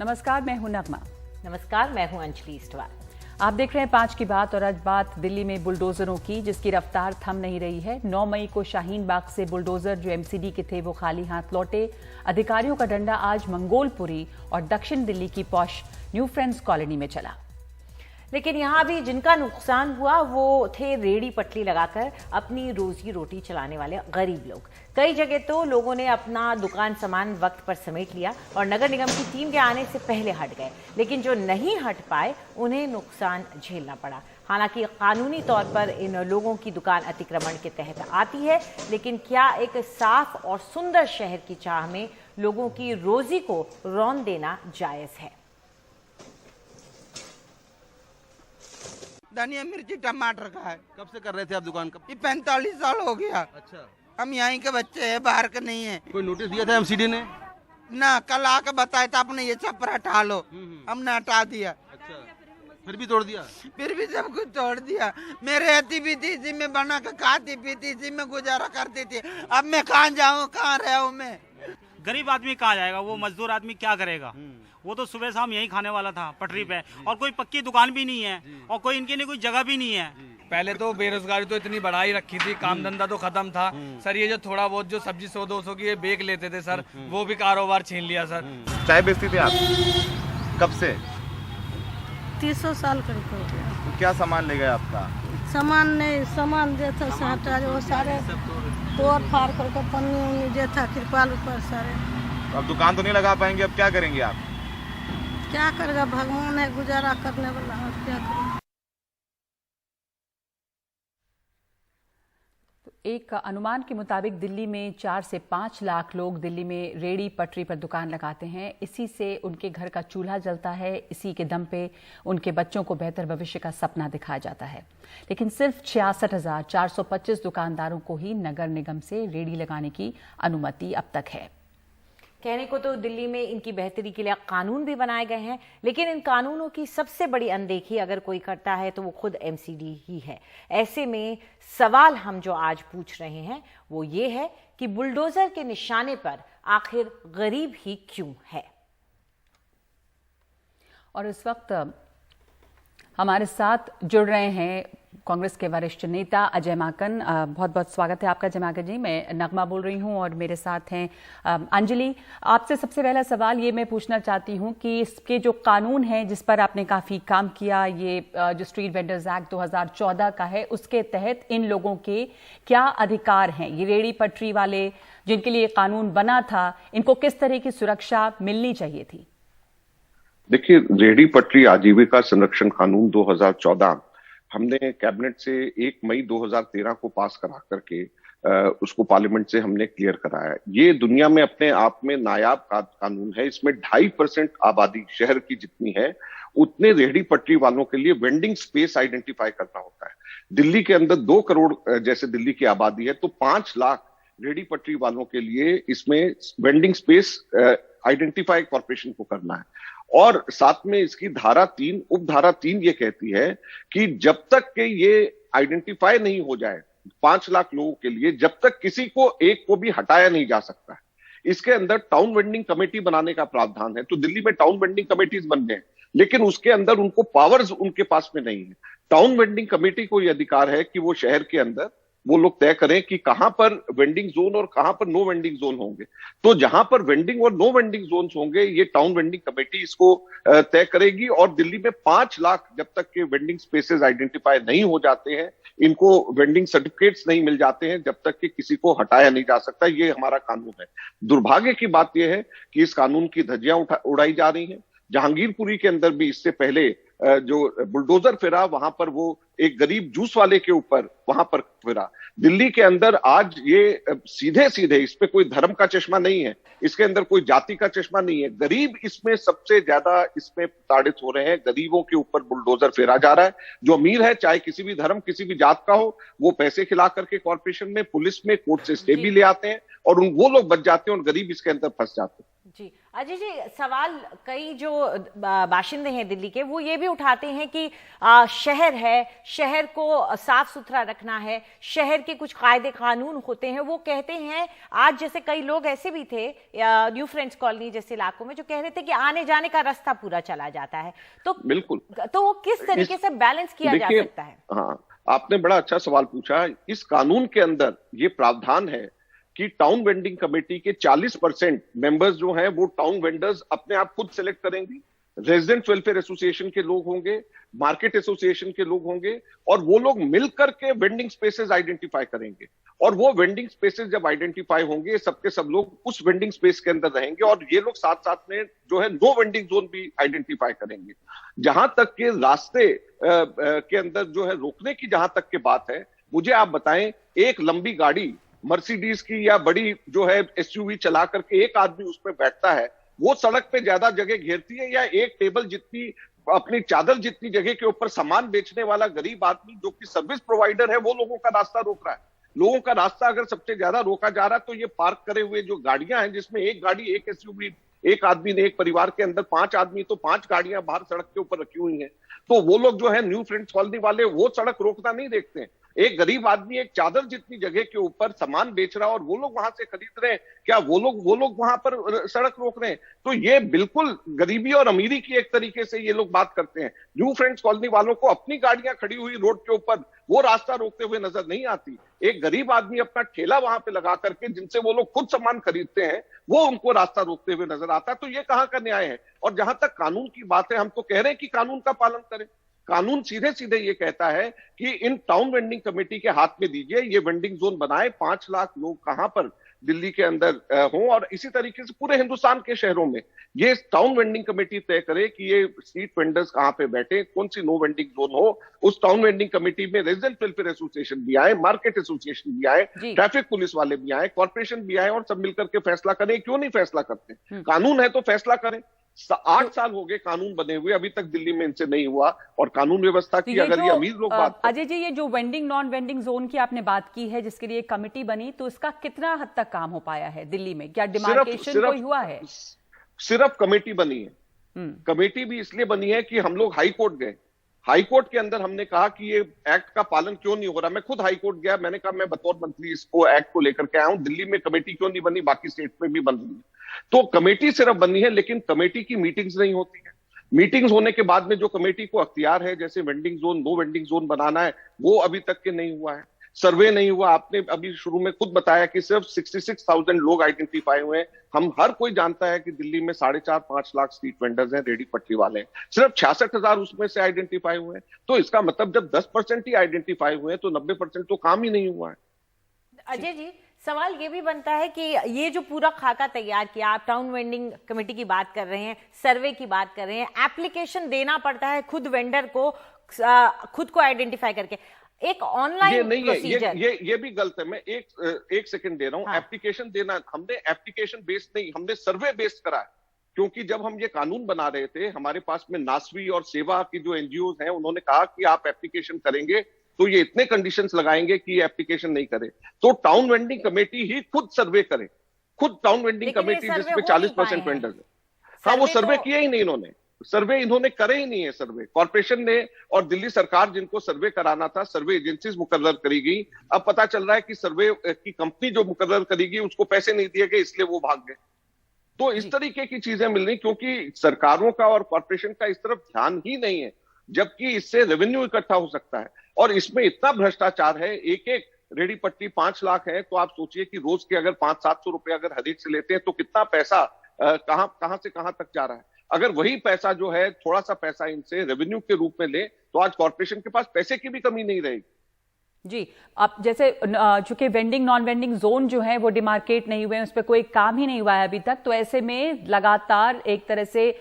नमस्कार, मैं हूं नगमा। नमस्कार, मैं हूं अंजलि इस्टवाल। आप देख रहे हैं 5 की बात और आज बात दिल्ली में बुलडोजरों की, जिसकी रफ्तार थम नहीं रही है। 9 मई को शाहीन बाग से बुलडोजर जो एमसीडी के थे वो खाली हाथ लौटे। अधिकारियों का डंडा आज मंगोलपुरी और दक्षिण दिल्ली की पॉश न्यू फ्रेंड्स कॉलोनी में चला। लेकिन यहाँ भी जिनका नुकसान हुआ वो थे रेड़ी पटरी लगाकर अपनी रोजी रोटी चलाने वाले गरीब लोग। कई जगह तो लोगों ने अपना दुकान सामान वक्त पर समेट लिया और नगर निगम की टीम के आने से पहले हट गए, लेकिन जो नहीं हट पाए उन्हें नुकसान झेलना पड़ा। हालांकि कानूनी तौर पर इन लोगों की दुकान अतिक्रमण के तहत आती है, लेकिन क्या एक साफ और सुंदर शहर की चाह में लोगों की रोजी को रौंद देना जायज है? धनिया मिर्ची टमाटर का है। कब से कर रहे थे आप दुकान? कब? ये 45 साल हो गया। अच्छा, हम यहीं के बच्चे हैं, बाहर के नहीं है। कोई नोटिस दिया था एमसीडी ने? ना, कल आके बताया था आपने ये छप्पर हटा लो, हमने हटा दिया। अच्छा, फिर भी तोड़ दिया? फिर भी सब कुछ तोड़ दिया। मेरे रहती भी थी, इसी में बना के खाती पीती, इसी में गुजारा करती थी। अब मैं कहाँ जाऊँ, कहाँ रहूँ मैं? गरीब आदमी कहाँ जाएगा? वो मजदूर आदमी क्या करेगा? वो तो सुबह शाम यहीं खाने वाला था पटरी पे, और कोई पक्की दुकान भी नहीं है और कोई इनके लिए कोई जगह भी नहीं है। पहले तो बेरोजगारी तो इतनी बढ़ाई रखी थी, काम धंधा तो खत्म था सर। ये जो थोड़ा बहुत जो सब्जी 100-200 की ये बेच लेते थे सर, वो भी कारोबार छीन लिया सर। चाय बेचती थी आप? कब से? 300 साल करीब हो गया। तो क्या सामान ले गए आपका? सामान नहीं, सामान जो था साटा वो सारे तोड़ फाड़ करके पन्नी उन्नी जो था तिरपाल ऊपर सारे। अब दुकान तो नहीं लगा पाएंगे, अब क्या करेंगे आप? क्या करेगा, भगवान है गुजारा करने वाला, और क्या करेगा। एक अनुमान के मुताबिक दिल्ली में 4 से 5 लाख लोग दिल्ली में रेड़ी पटरी पर दुकान लगाते हैं। इसी से उनके घर का चूल्हा जलता है, इसी के दम पे उनके बच्चों को बेहतर भविष्य का सपना दिखाया जाता है। लेकिन सिर्फ 66,425 दुकानदारों को ही नगर निगम से रेड़ी लगाने की अनुमति अब तक है। कहने को तो दिल्ली में इनकी बेहतरी के लिए कानून भी बनाए गए हैं, लेकिन इन कानूनों की सबसे बड़ी अनदेखी अगर कोई करता है तो वो खुद एमसीडी ही है। ऐसे में सवाल हम जो आज पूछ रहे हैं वो ये है कि बुलडोजर के निशाने पर आखिर गरीब ही क्यों है? और इस वक्त हमारे साथ जुड़ रहे हैं कांग्रेस के वरिष्ठ नेता अजय माकन। बहुत बहुत स्वागत है आपका अजय माकन जी। मैं नगमा बोल रही हूं और मेरे साथ हैं अंजलि। आपसे सबसे पहला सवाल ये मैं पूछना चाहती हूं कि इसके जो कानून है जिस पर आपने काफी काम किया, ये जो स्ट्रीट वेंडर्स एक्ट 2014 का है, उसके तहत इन लोगों के क्या अधिकार हैं? ये रेड़ी पटरी वाले जिनके लिए कानून बना था, इनको किस तरह की सुरक्षा मिलनी चाहिए थी? देखिए, रेहड़ी पटरी आजीविका संरक्षण कानून 2014 हमने कैबिनेट से 1 मई 2013 को पास करा करके उसको पार्लियामेंट से हमने क्लियर कराया। ये दुनिया में अपने आप में नायाब कानून है। इसमें 2.5% आबादी शहर की जितनी है उतने रेहड़ी पटरी वालों के लिए वेंडिंग स्पेस आइडेंटिफाई करना होता है। दिल्ली के अंदर 2 करोड़ जैसे दिल्ली की आबादी है, तो 5 लाख रेहड़ी पटरी वालों के लिए इसमें वेंडिंग स्पेस आइडेंटिफाई कॉर्पोरेशन को करना है। और साथ में इसकी धारा 3 उपधारा 3 ये कहती है कि जब तक के ये आइडेंटिफाई नहीं हो जाए 5 लाख लोगों के लिए, जब तक किसी को एक को भी हटाया नहीं जा सकता है। इसके अंदर टाउन वेंडिंग कमेटी बनाने का प्रावधान है। तो दिल्ली में टाउन वेंडिंग कमेटीज बन गए, लेकिन उसके अंदर उनको पावर्स उनके पास में नहीं है। टाउन वेंडिंग कमेटी को यह अधिकार है कि वो शहर के अंदर वो लोग तय करें कि कहां पर वेंडिंग जोन और कहां पर नो वेंडिंग जोन होंगे। तो जहां पर वेंडिंग और नो वेंडिंग जोन होंगे, ये टाउन वेंडिंग कमेटी इसको तय करेगी। और दिल्ली में 5 लाख जब तक के वेंडिंग स्पेसेस आइडेंटिफाई नहीं हो जाते हैं, इनको वेंडिंग सर्टिफिकेट्स नहीं मिल जाते हैं, जब तक कि किसी को हटाया नहीं जा सकता। ये हमारा कानून है। दुर्भाग्य की बात यह है कि इस कानून की धज्जियां उड़ाई जा रही हैं। जहांगीरपुरी के अंदर भी इससे पहले जो बुलडोजर फिरा, वहां पर वो एक गरीब जूस वाले के ऊपर वहां पर फिरा। दिल्ली के अंदर आज ये सीधे सीधे, इस पे कोई धर्म का चश्मा नहीं है, इसके अंदर कोई जाति का चश्मा नहीं है। गरीब इसमें सबसे ज्यादा इसमें प्रताड़ित हो रहे हैं। गरीबों के ऊपर बुलडोजर फेरा जा रहा है। जो अमीर है, चाहे किसी भी धर्म किसी भी जात का हो, वो पैसे खिला करके कॉर्पोरेशन में, पुलिस में, कोर्ट से स्टे भी ले आते हैं और वो लोग बच जाते हैं और गरीब इसके अंदर फंस जाते हैं। जी अजय जी, सवाल कई जो बाशिंदे हैं दिल्ली के वो ये भी उठाते हैं कि शहर है, शहर को साफ सुथरा रखना है, शहर के कुछ कायदे कानून होते हैं। वो कहते हैं, आज जैसे कई लोग ऐसे भी थे न्यू फ्रेंड्स कॉलोनी जैसे इलाकों में जो कह रहे थे कि आने जाने का रास्ता पूरा चला जाता है, तो बिल्कुल, तो वो किस तरीके से बैलेंस किया जा सकता है? हाँ, आपने बड़ा अच्छा सवाल पूछा। इस कानून के अंदर ये प्रावधान है कि टाउन वेंडिंग कमेटी के 40% मेंबर्स जो हैं वो टाउन वेंडर्स अपने आप खुद सेलेक्ट करेंगे। रेजिडेंट वेलफेयर एसोसिएशन के लोग होंगे, मार्केट एसोसिएशन के लोग होंगे, और वो लोग मिलकर के वेंडिंग स्पेसेस आइडेंटिफाई करेंगे। और वो वेंडिंग स्पेसेस जब आइडेंटिफाई होंगे, सबके सब लोग उस वेंडिंग स्पेस के अंदर रहेंगे, और ये लोग साथ साथ में जो है नो वेंडिंग जोन भी आइडेंटिफाई करेंगे। जहां तक के रास्ते के अंदर जो है रोकने की जहां तक के बात है, मुझे आप बताएं, एक लंबी गाड़ी मर्सिडीज की या बड़ी जो है एसयूवी चला करके एक आदमी उसमें बैठता है, वो सड़क पे ज्यादा जगह घेरती है, या एक टेबल जितनी, अपनी चादर जितनी जगह के ऊपर सामान बेचने वाला गरीब आदमी जो कि सर्विस प्रोवाइडर है, वो लोगों का रास्ता रोक रहा है? लोगों का रास्ता अगर सबसे ज्यादा रोका जा रहा है, तो ये पार्क करे हुए जो गाड़ियां हैं, जिसमें एक गाड़ी, एक एसयूवी, एक आदमी ने, एक परिवार के अंदर 5 आदमी, तो 5 गाड़ियां बाहर सड़क के ऊपर रखी हुई हैं। तो वो लोग जो है न्यू फ्रेंड्स कॉलोनी वाले, वो सड़क रोकना नहीं देखते हैं। एक गरीब आदमी एक चादर जितनी जगह के ऊपर सामान बेच रहा है और वो लोग वहां से खरीद रहे हैं, क्या वो लोग वहां पर सड़क रोक रहे हैं? तो ये बिल्कुल गरीबी और अमीरी की एक तरीके से ये लोग बात करते हैं। न्यू फ्रेंड्स कॉलोनी वालों को अपनी गाड़ियां खड़ी हुई रोड के ऊपर वो रास्ता रोकते हुए नजर नहीं आती। एक गरीब आदमी अपना ठेला वहां पे लगा करके, जिनसे वो लोग खुद सामान खरीदते हैं, वो उनको रास्ता रोकते हुए नजर आता है। तो ये कहां का न्याय है? और जहां तक कानून की बात है, हम तो कह रहे हैं कि कानून का पालन करें। कानून सीधे सीधे ये कहता है कि इन टाउन वेंडिंग कमेटी के हाथ में दीजिए, ये वेंडिंग जोन बनाए, 5 लाख लोग कहां पर दिल्ली के अंदर हों, और इसी तरीके से पूरे हिंदुस्तान के शहरों में ये टाउन वेंडिंग कमेटी तय करे कि ये स्ट्रीट वेंडर्स कहां पे बैठे, कौन सी नो वेंडिंग जोन हो। उस टाउन वेंडिंग कमेटी में रेजिडेंट वेलफेयर एसोसिएशन भी आए, मार्केट एसोसिएशन भी आए, ट्रैफिक पुलिस वाले भी आए, कॉर्पोरेशन भी आए, और सब मिलकर के फैसला करें। क्यों नहीं फैसला करते? कानून है तो फैसला करें। 8 साल हो गए कानून बने हुए, अभी तक दिल्ली में इनसे नहीं हुआ। और कानून व्यवस्था की अगर ये अमीर लोग बात, अजय जी, ये जो वेंडिंग नॉन वेंडिंग जोन की आपने बात की है, जिसके लिए कमेटी बनी, तो इसका कितना हद तक काम हो पाया है दिल्ली में? क्या डिमार्केशन कोई हुआ है? सिर्फ कमेटी बनी है। कमेटी भी इसलिए बनी है कि हम लोग हाई कोर्ट गए। हाई कोर्ट के अंदर हमने कहा कि ये एक्ट का पालन क्यों नहीं हो रहा। मैं खुद हाई कोर्ट गया, मैंने कहा मैं बतौर मंत्री इसको एक्ट को लेकर के आया हूं, दिल्ली में कमेटी क्यों नहीं बनी, बाकी स्टेट में भी बन रही है। तो कमेटी सिर्फ बनी है, लेकिन कमेटी की मीटिंग्स नहीं होती है। मीटिंग्स होने के बाद में जो कमेटी को अख्तियार है, जैसे vending zone, no vending zone बनाना है, वो अभी तक के नहीं हुआ है। सर्वे नहीं हुआ। आपने अभी शुरू में खुद बताया कि सिर्फ 66,000 लोग आइडेंटिफाई हुए हैं। हम हर कोई जानता है कि दिल्ली में 4.5-5 लाख स्ट्रीट वेंडर्स हैं, रेडी पटरी वाले हैं, सिर्फ 66,000 उसमें से आइडेंटिफाई हुए हैं। तो इसका मतलब जब 10% ही आइडेंटिफाई हुए हैं, तो 90% तो काम ही नहीं हुआ है। अजय जी, सवाल ये भी बनता है कि ये जो पूरा खाका तैयार किया, आप टाउन वेंडिंग कमेटी की बात कर रहे हैं, सर्वे की बात कर रहे हैं, एप्लीकेशन देना पड़ता है खुद वेंडर को, खुद को आइडेंटिफाई करके, एक ऑनलाइन प्रोसीजर, ये भी गलत है। मैं एक सेकंड दे रहा हूं। एप्लीकेशन देना, हमने एप्लीकेशन बेस्ड नहीं, हमने सर्वे बेस्ड करा है। क्योंकि जब हम ये कानून बना रहे थे, हमारे पास में नासवी और सेवा की जो एनजीओ हैं, उन्होंने कहा कि आप एप्लीकेशन करेंगे तो ये इतने कंडीशंस लगाएंगे कि ये एप्लीकेशन नहीं करे। तो टाउन वेंडिंग कमेटी ही खुद सर्वे करे, खुद टाउन वेंडिंग कमेटी जिसमें 40% वेंडर्स है। हाँ, वो सर्वे किए ही नहीं इन्होंने, सर्वे इन्होंने करे ही नहीं है। सर्वे कॉर्पोरेशन ने और दिल्ली सरकार जिनको सर्वे कराना था, सर्वे एजेंसीज मुकर्रर करी गई। अब पता चल रहा है कि सर्वे की कंपनी जो मुकर्रर करी गई उसको पैसे नहीं दिए गए, इसलिए वो भाग गए। तो इस तरीके की चीजें मिल रही, क्योंकि सरकारों का और कॉर्पोरेशन का इस तरफ ध्यान ही नहीं है, जबकि इससे रेवेन्यू इकट्ठा हो सकता है। और इसमें इतना भ्रष्टाचार है, एक रेडी पट्टी 5 लाख है, तो आप सोचिए कि रोज के अगर 500-700 रुपए अगर हर एक से लेते हैं, तो कितना पैसा कहां से कहां तक जा रहा है। अगर वही पैसा जो है, थोड़ा सा पैसा इनसे रेवेन्यू के रूप में ले, तो आज कॉर्पोरेशन के पास पैसे की भी कमी नहीं रहेगी। जी, अब जैसे चूंकि वेंडिंग नॉन वेंडिंग जोन जो है वो डिमार्केट नहीं हुए हैं, उस पर कोई काम ही नहीं हुआ है अभी तक, तो ऐसे में लगातार एक तरह से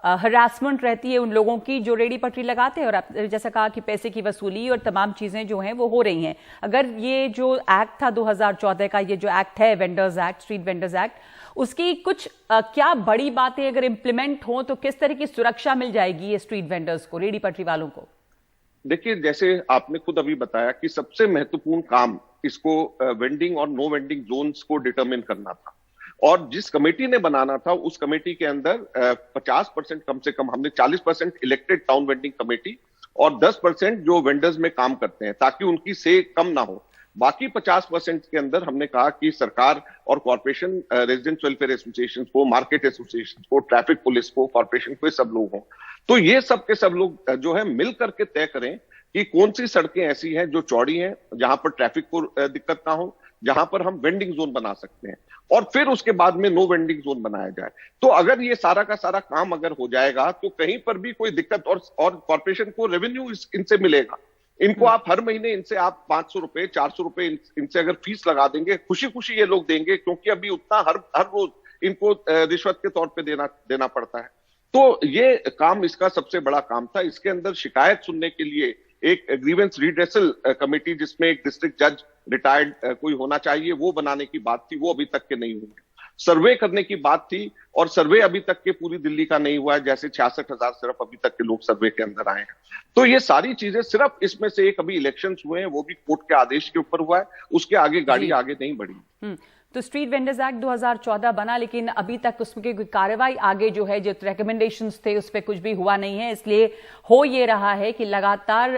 हरासमेंट रहती है उन लोगों की जो रेडी पटरी लगाते हैं, और आप जैसा कहा कि पैसे की वसूली और तमाम चीजें जो हैं वो हो रही हैं। अगर ये जो एक्ट था 2014 का, ये जो एक्ट है vendors act, street vendors act, उसकी कुछ क्या बड़ी बातें अगर इम्प्लीमेंट हो तो किस तरह की सुरक्षा मिल जाएगी ये स्ट्रीट वेंडर्स को, रेडी पटरी वालों को? देखिए, जैसे आपने खुद अभी बताया कि सबसे महत्वपूर्ण काम इसको वेंडिंग और नो वेंडिंग जोन्स को डिटरमिन करना था। और जिस कमेटी ने बनाना था उस कमेटी के अंदर 50% कम से कम हमने 40% इलेक्टेड टाउन वेंडिंग कमेटी और 10% जो वेंडर्स में काम करते हैं, ताकि उनकी से कम ना हो। बाकी 50% के अंदर हमने कहा कि सरकार और कॉर्पोरेशन, रेजिडेंट वेलफेयर एसोसिएशन को, मार्केट एसोसिएशन को, ट्रैफिक पुलिस को, कॉर्पोरेशन को, सब लोग हों। तो ये सब के सब लोग जो है मिल करके तय करें कि कौन सी सड़कें ऐसी हैं जो चौड़ी हैं, जहां पर ट्रैफिक को दिक्कत ना हो, जहां पर हम वेंडिंग जोन बना सकते हैं, और फिर उसके बाद में नो वेंडिंग जोन बनाया जाए। तो अगर ये सारा का सारा काम अगर हो जाएगा तो कहीं पर भी कोई दिक्कत, और कॉर्पोरेशन को रेवेन्यू इनसे मिलेगा। इनको आप हर महीने इनसे आप 500 रुपए 400 रुपए इनसे अगर फीस लगा देंगे, खुशी खुशी ये लोग देंगे, क्योंकि अभी उतना हर रोज इनको रिश्वत के तौर पे देना पड़ता है। तो ये काम इसका सबसे बड़ा काम था। इसके अंदर शिकायत सुनने के लिए एक ग्रीवेंस रिड्रेसल कमेटी, जिसमें एक डिस्ट्रिक्ट जज रिटायर्ड कोई होना चाहिए, वो बनाने की बात थी, वो अभी तक के नहीं हुई। सर्वे करने की बात थी, और सर्वे अभी तक के पूरी दिल्ली का नहीं हुआ है, जैसे 66,000 सिर्फ अभी तक के लोग सर्वे के अंदर आए हैं। तो ये सारी चीजें सिर्फ इसमें से एक अभी इलेक्शंस हुए हैं, वो भी कोर्ट के आदेश के ऊपर हुआ है, उसके आगे गाड़ी आगे नहीं बढ़ी। तो स्ट्रीट वेंडर्स एक्ट 2014 बना, लेकिन अभी तक उसमें कोई कार्रवाई आगे जो है, जो रिकमेंडेशंस थे उस पर कुछ भी हुआ नहीं है। इसलिए हो ये रहा है कि लगातार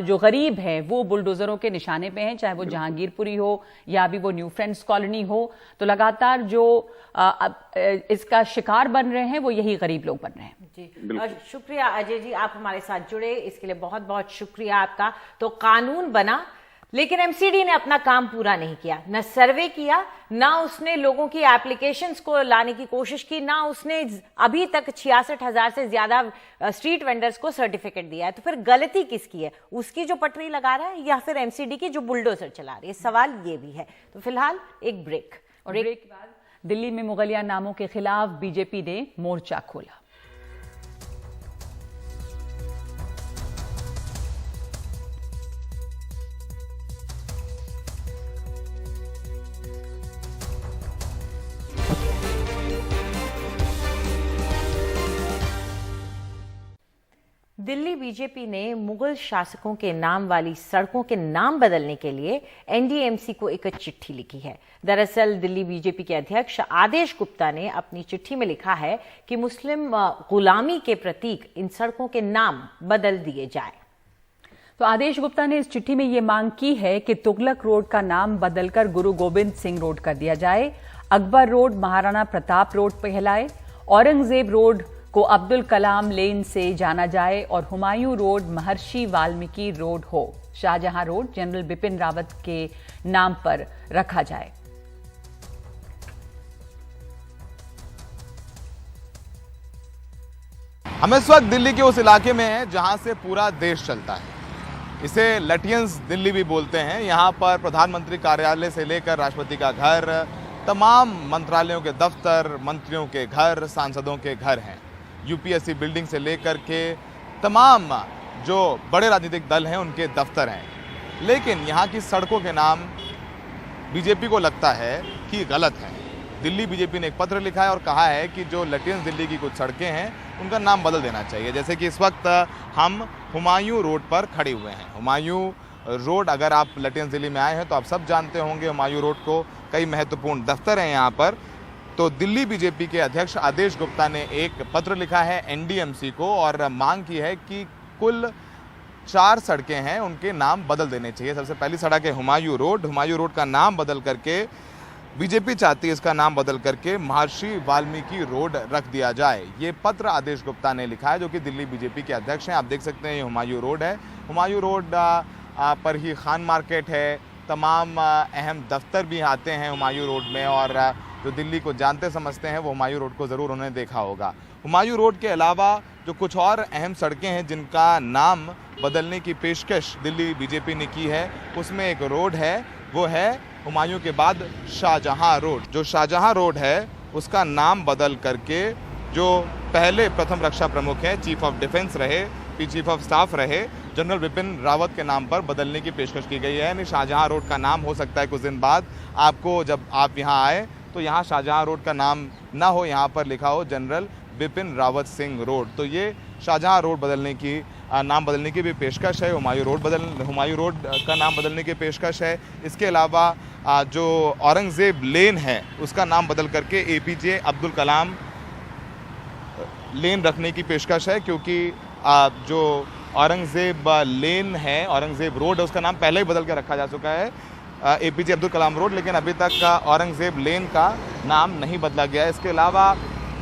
जो गरीब हैं वो बुलडोजरों के निशाने पे हैं, चाहे वो जहांगीरपुरी हो या अभी वो न्यू फ्रेंड्स कॉलोनी हो। तो लगातार जो इसका शिकार बन रहे हैं वो यही गरीब लोग बन रहे हैं। जी, शुक्रिया अजय जी, आप हमारे साथ जुड़े, इसके लिए बहुत बहुत शुक्रिया आपका। तो कानून बना, लेकिन एमसीडी ने अपना काम पूरा नहीं किया, न सर्वे किया, ना उसने लोगों की एप्लीकेशंस को लाने की कोशिश की, ना उसने अभी तक 66,000 से ज्यादा स्ट्रीट वेंडर्स को सर्टिफिकेट दिया है। तो फिर गलती किसकी है? उसकी जो पटरी लगा रहा है, या फिर एमसीडी की जो बुलडोजर चला रही है? सवाल ये भी है। तो फिलहाल एक ब्रेक, और ब्रेक के बाद दिल्ली में मुगलिया नामों के खिलाफ बीजेपी ने मोर्चा खोला। दिल्ली बीजेपी ने मुगल शासकों के नाम वाली सड़कों के नाम बदलने के लिए एनडीएमसी को एक चिट्ठी लिखी है। दरअसल दिल्ली बीजेपी के अध्यक्ष आदेश गुप्ता ने अपनी चिट्ठी में लिखा है कि मुस्लिम गुलामी के प्रतीक इन सड़कों के नाम बदल दिए जाए। तो आदेश गुप्ता ने इस चिट्ठी में ये मांग की है कि तुगलक रोड का नाम बदलकर गुरु गोविंद सिंह रोड कर दिया जाए, अकबर रोड महाराणा प्रताप रोड कहलाए, औरंगजेब रोड को अब्दुल कलाम लेन से जाना जाए और हुमायूं रोड महर्षि वाल्मीकि रोड हो, शाहजहां रोड जनरल बिपिन रावत के नाम पर रखा जाए। हम इस वक्त दिल्ली के उस इलाके में हैं जहां से पूरा देश चलता है। इसे लटियंस दिल्ली भी बोलते हैं। यहाँ पर प्रधानमंत्री कार्यालय से लेकर राष्ट्रपति का घर, तमाम मंत्रालयों के दफ्तर, मंत्रियों के घर, सांसदों के घर हैं। यूपीएससी बिल्डिंग से लेकर के तमाम जो बड़े राजनीतिक दल हैं उनके दफ्तर हैं। लेकिन यहाँ की सड़कों के नाम बीजेपी को लगता है कि गलत हैं। दिल्ली बीजेपी ने एक पत्र लिखा है और कहा है कि जो लटियंस दिल्ली की कुछ सड़कें हैं उनका नाम बदल देना चाहिए। जैसे कि इस वक्त हम हुमायूं रोड पर खड़े हुए हैं। हुमायूं रोड, अगर आप लटियंस दिल्ली में आए हैं तो आप सब जानते होंगे हुमायूं रोड को। कई महत्वपूर्ण दफ्तर हैं यहाँ पर। तो दिल्ली बीजेपी के अध्यक्ष आदेश गुप्ता ने एक पत्र लिखा है एनडीएमसी को और मांग की है कि कुल 4 सड़कें हैं उनके नाम बदल देने चाहिए। सबसे पहली सड़क है हुमायूं रोड। हुमायूं रोड का नाम बदल करके बीजेपी चाहती है इसका नाम बदल करके महर्षि वाल्मीकि रोड रख दिया जाए। ये पत्र आदेश गुप्ता ने लिखा है, जो कि दिल्ली बीजेपी के अध्यक्ष हैं। आप देख सकते हैं ये हुमायूं रोड है। हुमायूं रोड पर ही खान मार्केट है। तमाम अहम दफ्तर भी आते हैं हुमायूं रोड में, और जो दिल्ली को जानते समझते हैं वो हुमायूं रोड को ज़रूर उन्होंने देखा होगा। हुमायूं रोड के अलावा जो कुछ और अहम सड़कें हैं जिनका नाम बदलने की पेशकश दिल्ली बीजेपी ने की है, उसमें एक रोड है, वो है हुमायूं के बाद शाहजहां रोड। जो शाहजहां रोड है उसका नाम बदल करके जो पहले प्रथम रक्षा प्रमुख हैं, चीफ ऑफ डिफेंस रहे, चीफ ऑफ स्टाफ रहे, जनरल बिपिन रावत के नाम पर बदलने की पेशकश की गई है। यानी शाहजहां रोड का नाम हो सकता है कुछ दिन बाद आपको, जब आप यहाँ आए तो यहाँ शाहजहां रोड का नाम ना हो, यहाँ पर लिखा हो जनरल बिपिन रावत सिंह रोड। तो ये शाहजहां रोड बदलने की नाम बदलने की भी पेशकश है। हुमायूं रोड का नाम बदलने की पेशकश है। इसके अलावा जो औरंगज़ेब लेन है उसका नाम बदल करके APJ अब्दुल कलाम लेन रखने की पेशकश है, क्योंकि जो औरंगज़ेब लेन है, औरंगज़ेब रोड है, उसका नाम पहले ही बदल के रखा जा चुका है APJ अब्दुल कलाम रोड, लेकिन अभी तक औरंगज़ेब लेन का नाम नहीं बदला गया है। इसके अलावा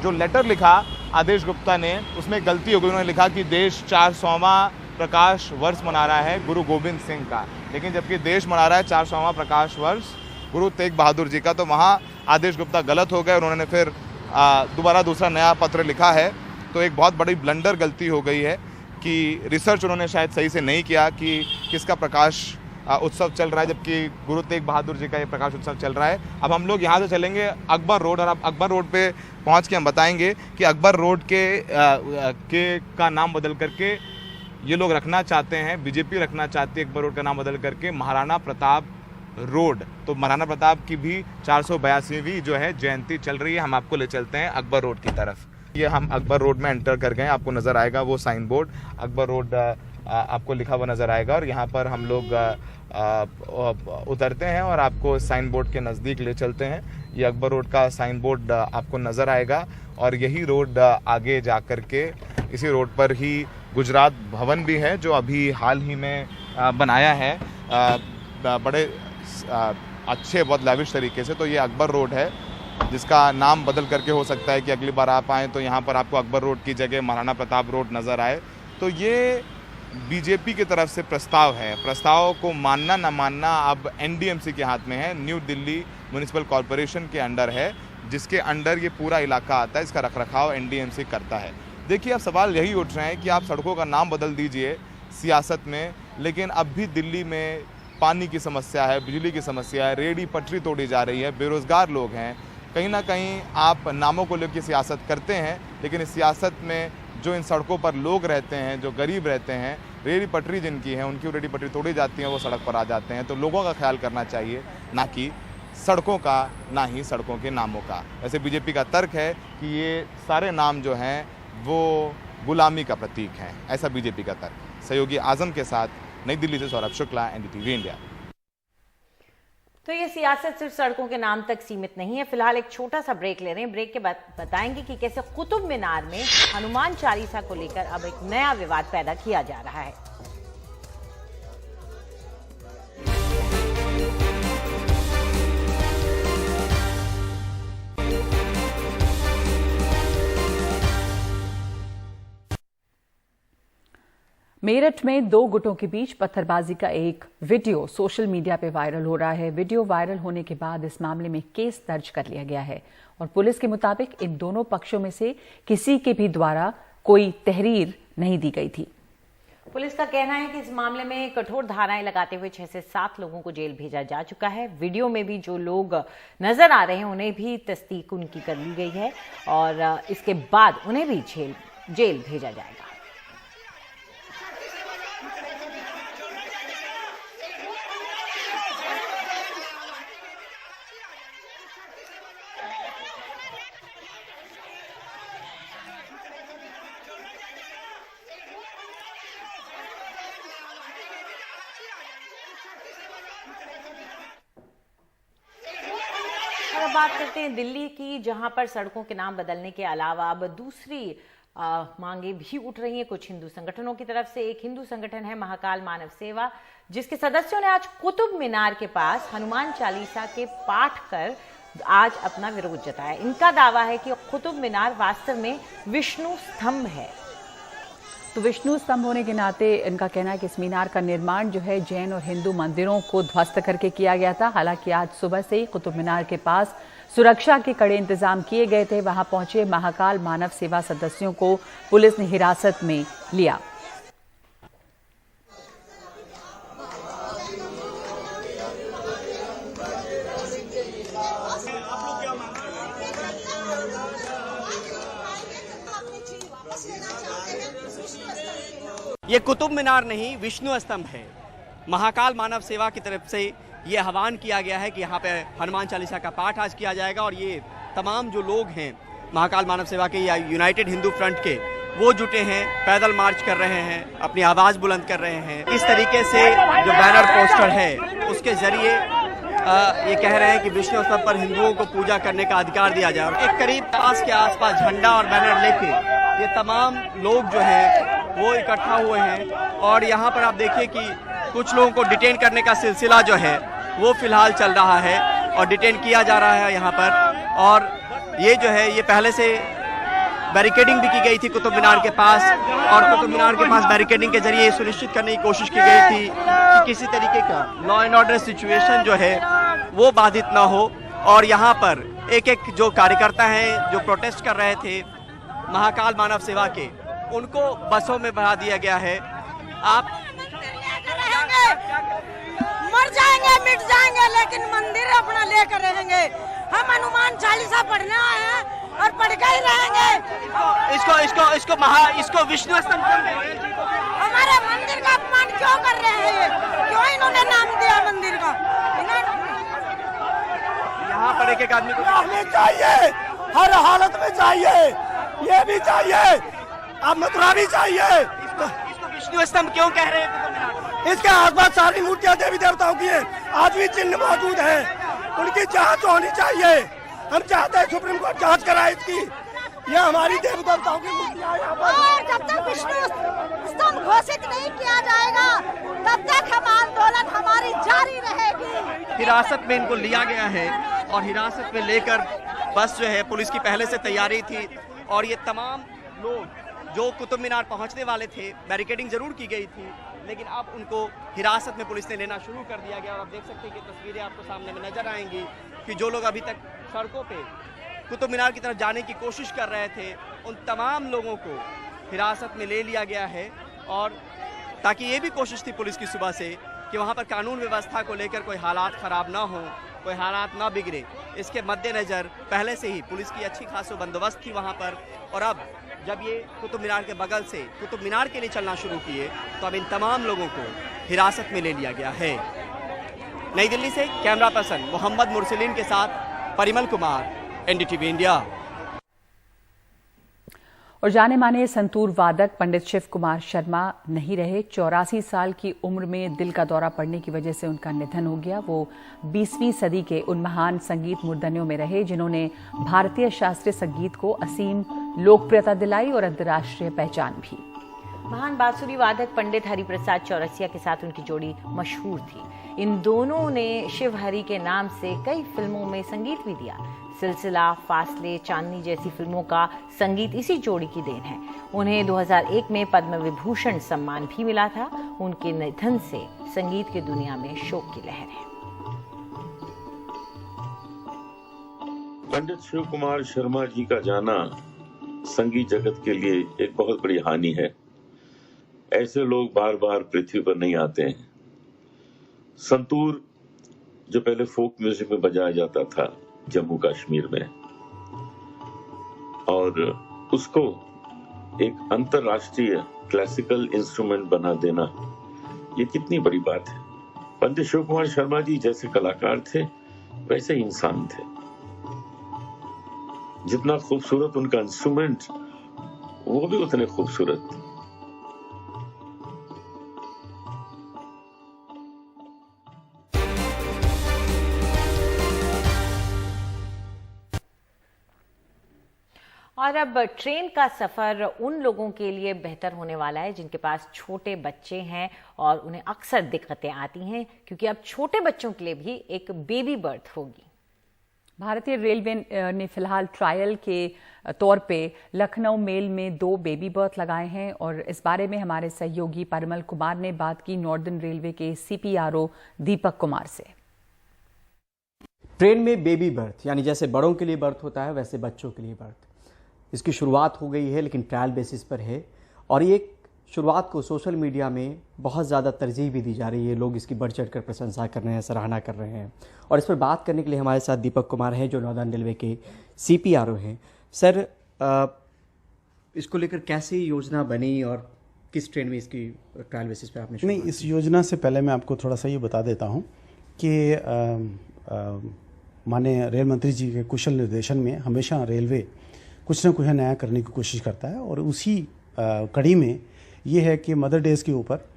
जो लेटर लिखा आदेश गुप्ता ने, उसमें गलती हो गई। उन्होंने लिखा कि देश 400वां प्रकाश वर्ष मना रहा है गुरु गोविंद सिंह का, लेकिन जबकि देश मना रहा है 400वां प्रकाश वर्ष गुरु तेग बहादुर जी का। तो वहाँ आदेश गुप्ता गलत हो गए। उन्होंने फिर दोबारा दूसरा नया पत्र लिखा है। तो एक बहुत बड़ी ब्लंडर गलती हो गई है कि रिसर्च उन्होंने शायद सही से नहीं किया कि किसका प्रकाश उत्सव चल रहा है, जबकि गुरु तेग बहादुर जी का ये प्रकाश उत्सव चल रहा है। अब हम लोग यहाँ से चलेंगे अकबर रोड, और अब अकबर रोड पे पहुँच के हम बताएंगे कि अकबर रोड का नाम बदल करके ये लोग रखना चाहते हैं, BJP रखना चाहती है अकबर रोड का नाम बदल करके महाराणा प्रताप रोड। तो महाराणा प्रताप की भी 482वीं जो है जयंती चल रही है। हम आपको ले चलते हैं अकबर रोड की तरफ। ये हम अकबर रोड में एंटर कर गए, आपको नज़र आएगा वो साइन बोर्ड अकबर रोड आपको लिखा हुआ नज़र आएगा, और यहाँ पर हम लोग उतरते हैं और आपको साइन बोर्ड के नज़दीक ले चलते हैं। ये अकबर रोड का साइन बोर्ड आपको नज़र आएगा, और यही रोड आगे जा कर के इसी रोड पर ही गुजरात भवन भी है, जो अभी हाल ही में बनाया है बड़े अच्छे बहुत लैविश तरीके से। तो ये अकबर रोड है, जिसका नाम बदल करके हो सकता है कि अगली बार आप आएँ तो यहाँ पर आपको अकबर रोड की जगह महाराणा प्रताप रोड नज़र आए। तो ये BJP की तरफ से प्रस्ताव है। प्रस्ताव को मानना ना मानना अब NDMC के हाथ में है। न्यू दिल्ली म्यूनिसिपल कॉरपोरेशन के अंडर है, जिसके अंडर ये पूरा इलाका आता है। इसका रखरखाव NDMC करता है। देखिए, अब सवाल यही उठ रहे हैं कि आप सड़कों का नाम बदल दीजिए सियासत में, लेकिन अब भी दिल्ली में पानी की समस्या है, बिजली की समस्या है, रेहड़ी पटरी तोड़ी जा रही है, बेरोज़गार लोग हैं। कहीं ना कहीं आप नामों को लेकर सियासत करते हैं, लेकिन इस सियासत में जो इन सड़कों पर लोग रहते हैं, जो गरीब रहते हैं, रेहड़ी पटरी जिनकी है, उनकी रेहड़ी पटरी तोड़ी जाती है, वो सड़क पर आ जाते हैं। तो लोगों का ख्याल करना चाहिए, ना कि सड़कों का, ना ही सड़कों के नामों का। वैसे BJP का तर्क है कि ये सारे नाम जो हैं वो गुलामी का प्रतीक हैं, ऐसा BJP का तर्क। सहयोगी आजम के साथ नई दिल्ली से सौरभ शुक्ला, NDTV इंडिया। तो ये सियासत सिर्फ सड़कों के नाम तक सीमित नहीं है। फिलहाल एक छोटा सा ब्रेक ले रहे हैं। ब्रेक के बाद बताएंगे कि कैसे कुतुब मीनार में हनुमान चालीसा को लेकर अब एक नया विवाद पैदा किया जा रहा है। मेरठ में दो गुटों के बीच पत्थरबाजी का एक वीडियो सोशल मीडिया पे वायरल हो रहा है। वीडियो वायरल होने के बाद इस मामले में केस दर्ज कर लिया गया है और पुलिस के मुताबिक इन दोनों पक्षों में से किसी के भी द्वारा कोई तहरीर नहीं दी गई थी। पुलिस का कहना है कि इस मामले में कठोर धाराएं लगाते हुए 6 से 7 लोगों को जेल भेजा जा चुका है। वीडियो में भी जो लोग नजर आ रहे हैं उन्हें भी तस्दीक उनकी कर ली गई है और इसके बाद उन्हें भी जेल भेजा जाएगा। अब बात करते हैं दिल्ली की, जहां पर सड़कों के नाम बदलने के अलावा अब दूसरी मांगे भी उठ रही हैं कुछ हिंदू संगठनों की तरफ से। एक हिंदू संगठन है महाकाल मानव सेवा, जिसके सदस्यों ने आज कुतुब मीनार के पास हनुमान चालीसा के पाठ कर आज अपना विरोध जताया। इनका दावा है कि कुतुब मीनार वास्तव में विष्णु स्तंभ है। तो विष्णु स्तंभ होने के नाते इनका कहना है कि इस मीनार का निर्माण जो है जैन और हिंदू मंदिरों को ध्वस्त करके किया गया था। हालांकि आज सुबह से ही कुतुब मीनार के पास सुरक्षा के कड़े इंतजाम किए गए थे। वहां पहुंचे महाकाल मानव सेवा सदस्यों को पुलिस ने हिरासत में लिया। ये कुतुब मीनार नहीं, विष्णु स्तंभ है। महाकाल मानव सेवा की तरफ से ये आह्वान किया गया है कि यहाँ पे हनुमान चालीसा का पाठ आज किया जाएगा और ये तमाम जो लोग हैं महाकाल मानव सेवा के या यूनाइटेड हिंदू फ्रंट के, वो जुटे हैं, पैदल मार्च कर रहे हैं, अपनी आवाज़ बुलंद कर रहे हैं। इस तरीके से जो बैनर पोस्टर है उसके जरिए ये कह रहे हैं कि विष्णु स्तंभ पर हिंदुओं को पूजा करने का अधिकार दिया जाए। और एक करीब 50 के आसपास झंडा और बैनर लेके ये तमाम लोग जो हैं वो इकट्ठा हुए हैं। और यहाँ पर आप देखिए कि कुछ लोगों को डिटेन करने का सिलसिला जो है वो फिलहाल चल रहा है और डिटेन किया जा रहा है यहाँ पर। और ये जो है ये पहले से बैरिकेडिंग भी की गई थी कुतुब मीनार के पास, और कुतुब मीनार के पास बैरिकेडिंग के जरिए सुनिश्चित करने की कोशिश की गई थी कि किसी तरीके का लॉ एंड ऑर्डर सिचुएशन जो है वो बाधित ना हो। और यहाँ पर एक एक जो कार्यकर्ता हैं जो प्रोटेस्ट कर रहे थे महाकाल मानव सेवा के, उनको बसों में बढ़ा दिया गया है। आप मर जाएंगे मिट जाएंगे लेकिन मंदिर अपना लेकर रहेंगे। हम हनुमान चालीसा पढ़ने आए हैं और पढ़ के ही रहेंगे। इसको विष्णु स्तंभ हमारे मंदिर का अपमान क्यों कर रहे हैं? क्यों इन्होंने नाम दिया मंदिर का? यहाँ पर एक आदमी को चाहिए, हर हालत में चाहिए, ये भी चाहिए, अब मथुरा भी चाहिए। इसको विष्णु स्तंभ क्यों कह रहे हैं? इसके आसपास सारी मूर्तियां देवी देवताओं की हैं, आज भी चिन्ह मौजूद है, उनकी जांच होनी चाहिए। हम चाहते हैं सुप्रीम कोर्ट जांच कराए इसकी। ये हमारी देवी देवताओं की मूर्तियां यहाँ पर। और जब तक विष्णु स्तंभ घोषित नहीं किया जाएगा तब तक हम आंदोलन हमारी जारी रहेगी। हिरासत में इनको लिया गया है और हिरासत में लेकर बस जो है पुलिस की पहले से तैयारी थी। और ये तमाम लोग जो कुतुब मीनार पहुंचने वाले थे, बैरिकेडिंग जरूर की गई थी, लेकिन अब उनको हिरासत में पुलिस ने लेना शुरू कर दिया गया। और आप देख सकते हैं कि तस्वीरें आपको सामने में नजर आएंगी कि जो लोग अभी तक सड़कों पे कुतुब मीनार की तरफ जाने की कोशिश कर रहे थे, उन तमाम लोगों को हिरासत में ले लिया गया है। और ताकि ये भी कोशिश थी पुलिस की सुबह से कि वहाँ पर कानून व्यवस्था को लेकर कोई हालात ख़राब ना हो, कोई हालात ना बिगड़े, इसके मद्देनज़र पहले से ही पुलिस की अच्छी खासी बंदोबस्त थी वहाँ पर। और अब जब ये कुतुब मीनार के बगल से कुतुब मीनार के लिए चलना शुरू किए तो अब इन तमाम लोगों को हिरासत में ले लिया गया है। नई दिल्ली से कैमरा पर्सन मोहम्मद मुरसलीन के साथ परिमल कुमार, एनडीटीवी इंडिया। और जाने माने संतूर वादक पंडित शिव कुमार शर्मा नहीं रहे। 84 साल की उम्र में दिल का दौरा पड़ने की वजह से उनका निधन हो गया। वो 20वीं सदी के उन महान संगीत मूर्धन्यों में रहे जिन्होंने भारतीय शास्त्रीय संगीत को असीम लोकप्रियता दिलाई और अंतर्राष्ट्रीय पहचान भी। महान बांसुरी वादक पंडित हरिप्रसाद चौरसिया के साथ उनकी जोड़ी मशहूर थी। इन दोनों ने शिव हरि के नाम से कई फिल्मों में संगीत भी दिया। सिलसिला, फासले, चांदनी जैसी फिल्मों का संगीत इसी जोड़ी की देन है। उन्हें 2001 में पद्म विभूषण सम्मान भी मिला था। उनके निधन से संगीत की दुनिया में शोक की लहर है। पंडित शिव कुमार शर्मा जी का जाना संगीत जगत के लिए एक बहुत बड़ी हानि है। ऐसे लोग बार बार पृथ्वी पर नहीं आते हैं। संतूर जो पहले फोक म्यूजिक में बजाया जाता था जम्मू कश्मीर में, और उसको एक अंतरराष्ट्रीय क्लासिकल इंस्ट्रूमेंट बना देना, ये कितनी बड़ी बात है। पंडित शिव कुमार शर्मा जी जैसे कलाकार थे वैसे इंसान थे। जितना खूबसूरत उनका इंस्ट्रूमेंट, वो भी उतने खूबसूरत। और अब ट्रेन का सफर उन लोगों के लिए बेहतर होने वाला है जिनके पास छोटे बच्चे हैं और उन्हें अक्सर दिक्कतें आती हैं, क्योंकि अब छोटे बच्चों के लिए भी एक बेबी बर्थ होगी। भारतीय रेलवे ने फिलहाल ट्रायल के तौर पे लखनऊ मेल में 2 बेबी बर्थ लगाए हैं। और इस बारे में हमारे सहयोगी परिमल कुमार ने बात की नॉर्दर्न रेलवे के CPRO दीपक कुमार से। ट्रेन में बेबी बर्थ यानी जैसे बड़ों के लिए बर्थ होता है वैसे बच्चों के लिए बर्थ, इसकी शुरुआत हो गई है, लेकिन ट्रायल बेसिस पर है। और ये शुरुआत को सोशल मीडिया में बहुत ज़्यादा तरजीह भी दी जा रही है। लोग इसकी बढ़ चढ़ कर प्रशंसा कर रहे हैं, सराहना कर रहे हैं। और इस पर बात करने के लिए हमारे साथ दीपक कुमार हैं जो नॉर्दर्न रेलवे के CPRO हैं। सर, इसको लेकर कैसे योजना बनी और किस ट्रेन में इसकी ट्रायल बेसिस पर आपने? नहीं, इस योजना से पहले मैं आपको थोड़ा सा ये बता देता हूँ कि माननीय रेल मंत्री जी के कुशल निर्देशन में हमेशा रेलवे कुछ न कुछ नया करने की कोशिश करता है, और उसी कड़ी में ये है कि मदर डेज़ के ऊपर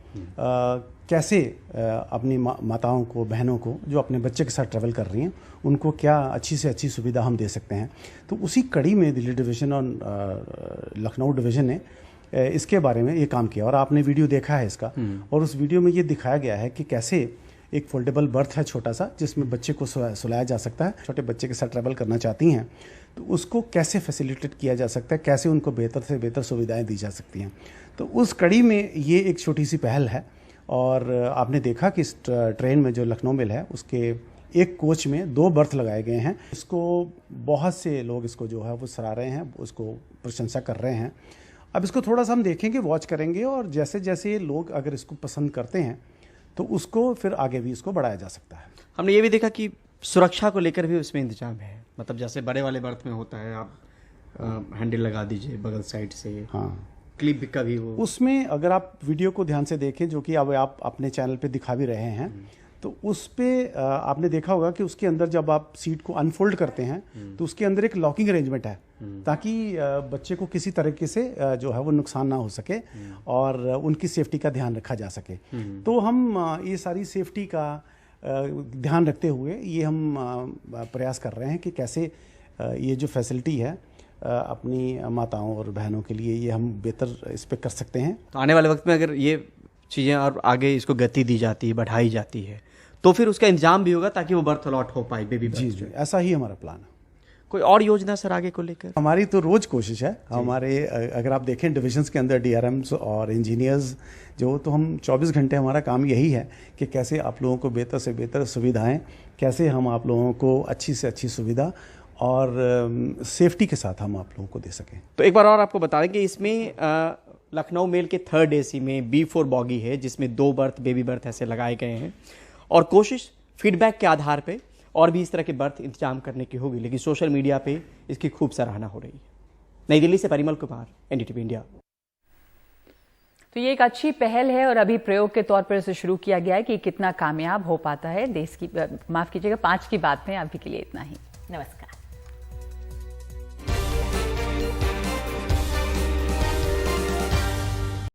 कैसे अपनी माताओं को, बहनों को जो अपने बच्चे के साथ ट्रैवल कर रही हैं, उनको क्या अच्छी से अच्छी सुविधा हम दे सकते हैं। तो उसी कड़ी में दिल्ली डिवीज़न और लखनऊ डिवीज़न ने इसके बारे में ये काम किया और आपने वीडियो देखा है इसका। और उस वीडियो में ये दिखाया गया है कि कैसे एक फोल्डेबल बर्थ है छोटा सा, जिसमें बच्चे को सुलाया जा सकता है। छोटे बच्चे के साथ ट्रैवल करना चाहती हैं तो उसको कैसे फैसिलिटेट किया जा सकता है, कैसे उनको बेहतर से बेहतर सुविधाएं दी जा सकती हैं। तो उस कड़ी में ये एक छोटी सी पहल है। और आपने देखा कि इस ट्रेन में जो लखनऊ मेल है उसके एक कोच में 2 बर्थ लगाए गए हैं। इसको बहुत से लोग इसको जो है वो सराह रहे हैं, उसको प्रशंसा कर रहे हैं। अब इसको थोड़ा सा हम देखेंगे, वॉच करेंगे और जैसे जैसे लोग अगर इसको पसंद करते हैं तो उसको फिर आगे भी इसको बढ़ाया जा सकता है। हमने ये भी देखा कि सुरक्षा को लेकर भी उसमें इंतजाम है, मतलब जैसे बड़े वाले बर्थ में होता है, आप हैंडल लगा दीजिए बगल साइड से। हाँ, क्लिप का भी वो उसमें अगर आप वीडियो को ध्यान से देखें, जो कि अब आप अपने चैनल पे दिखा भी रहे हैं, तो उस पे आपने देखा होगा कि उसके अंदर जब आप सीट को अनफोल्ड करते हैं तो उसके अंदर एक लॉकिंग अरेंजमेंट है ताकि बच्चे को किसी तरीके से जो है वो नुकसान ना हो सके और उनकी सेफ्टी का ध्यान रखा जा सके। तो हम ये सारी सेफ्टी का ध्यान रखते हुए ये हम प्रयास कर रहे हैं कि कैसे ये जो फैसिलिटी है अपनी माताओं और बहनों के लिए ये हम बेहतर इस पर कर सकते हैं। तो आने वाले वक्त में अगर ये चीज़ें और आगे इसको गति दी जाती है, बढ़ाई जाती है, तो फिर उसका इंतजाम भी होगा ताकि वो बर्थ अलॉट हो पाए बेबी बर्थ। जी, ऐसा ही हमारा प्लान है। कोई और योजना सर आगे को लेकर? हमारी तो रोज कोशिश है। हमारे अगर आप देखें डिविजन्स के अंदर डीआरएम्स और इंजीनियर्स जो, तो हम 24 घंटे हमारा काम यही है कि कैसे आप लोगों को बेहतर से बेहतर सुविधाएं, कैसे हम आप लोगों को अच्छी से अच्छी सुविधा और सेफ्टी के साथ हम आप लोगों को दे सकें। तो एक बार और आपको बता दें कि इसमें लखनऊ मेल के 3rd AC में B4 बॉगी है, जिसमें 2 बर्थ बेबी बर्थ ऐसे लगाए गए हैं और कोशिश फीडबैक के आधार पे और भी इस तरह के बर्थ इंतजाम करने की होगी, लेकिन सोशल मीडिया पे इसकी खूब सराहना हो रही है। नई दिल्ली से परिमल कुमार, NDTV इंडिया। तो ये एक अच्छी पहल है और अभी प्रयोग के तौर पर इसे शुरू किया गया है कि कितना कामयाब हो पाता है। देश की माफ कीजिएगा 5 की बात में अभी के लिए इतना ही। नमस्कार।